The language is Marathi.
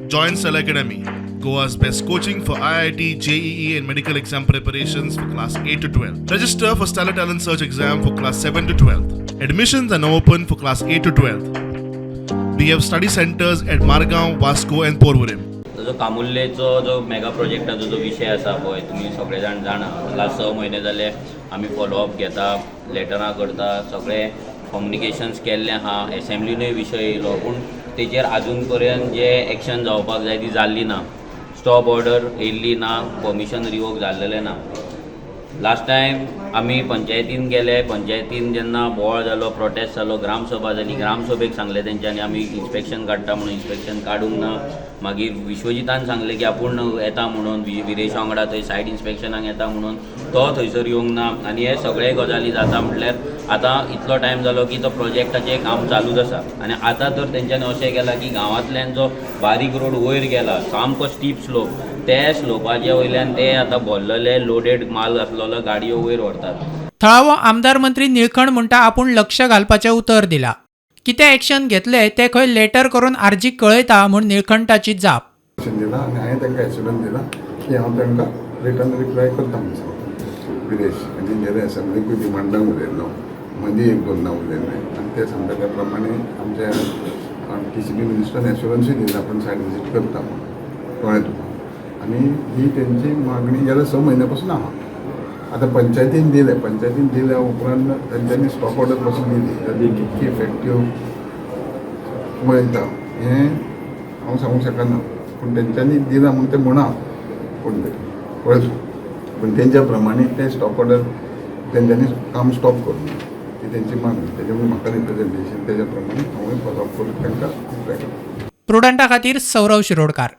Join Cell Academy, Goa's best coaching for IIT, JEE, and medical exam preparations for class 8 to 12. Register for Stellar Talent Search exam for class 7 to 12. Admissions are now open for class 8 to 12. We have study centers at Margao, Vasco, and Porvorim. जो कामुल्लेचो जो मेगा प्रोजेक्टाचो जो विषय आसा पळय तुमी सगळे जाण जाणा लास्ट 6 म्हयने जाले आमी फॉलोअप घेता लेटरां करता सगळे कम्युनिकेशन्स केल्ले आहा एसेंब्लीनूय विशय येयलो पूण तेजेर आजून पर्यंत जे एक्शन जावपाक जाय ती जाल्ली ना स्टॉप ऑर्डर येयल्ली ना परमिशन रिवोक जाल्लेलें ना लास्ट टायम आमी पंचायतीन गेले पंचायतीन जेन्ना बोवाळ जालो प्रोटेस्ट जालो ग्रामसभा जाली ग्रामसभेक सांगले तेंच्यांनी आमी इन्स्पेक्शन काडटा म्हणून इन्स्पेक्शन काडूंक ना मागीर विश्वजितान सांगलें की आपूण येता म्हणून विरेश वांगडा थंय सायड इन्स्पेक्शनाक येता म्हणून तो थंयसर येवंक ना आनी हे सगळे गजाली जाता म्हटल्यार आतां इतलो टायम जालो की तो प्रोजेक्टाचें काम चालूच आसा आनी आतां तर तेंच्यांनी अशें केलां की गांवांतल्यान जो बारीक रोड वयर गेला सामको स्टीप स्लोप ते स्लोपाचे वयल्यान ते आतां भरलेले लोडेड माल आसलेलो गाडयो वयर व्हरतात. थळावो आमदार मंत्री निळकंठ म्हणटा आपूण लक्ष घालपाचें उतर दिलां. कितें एक्शन घेतले ते खंय लेटर करून आर्जीक कळयता म्हूण निळकंठाची जाप. दिला आनी हांवें तांकां एश्युरन्स दिला की हांव तांकां रिटर्न रिप्लाय करता म्हणून सांगता. विरेश इंजिनियर एसेंब्लीकूय डिमांडांक उलयल्लो मदीं 1-2 उलयल्ले आनी ते सांगता त्या प्रमाणे आमच्या TCP मिनिस्टरान एश्युरन्सूय दिला आपण सायड विजीट करता म्हणून कळ्ळें तुका आनी ही तेंची मागणी गेल्या 6 म्हयन्या पासून आहा. आतां पंचायतीन दिल्या उपरांत तेंच्यांनी स्टॉप ऑर्डर पासून दिली जाल्यार कितकी इफेक्टीव पळयता हें हांव सांगूंक शकना पूण तेंच्यांनी दिला म्हूण तें म्हणा पूण पळय पूण तेंच्या प्रमाणे ते स्टॉप ऑर्डर तेंच्यांनी काम स्टॉप करूं ती तेंची मागणी तेजे मुळे म्हाका रिप्रेझेंटेशन तेज्या प्रमाणे हांवूय फॉलोअप करून तांकां रिप्लाय करता. प्रुडंटा खातीर सौरव शिरोडकार.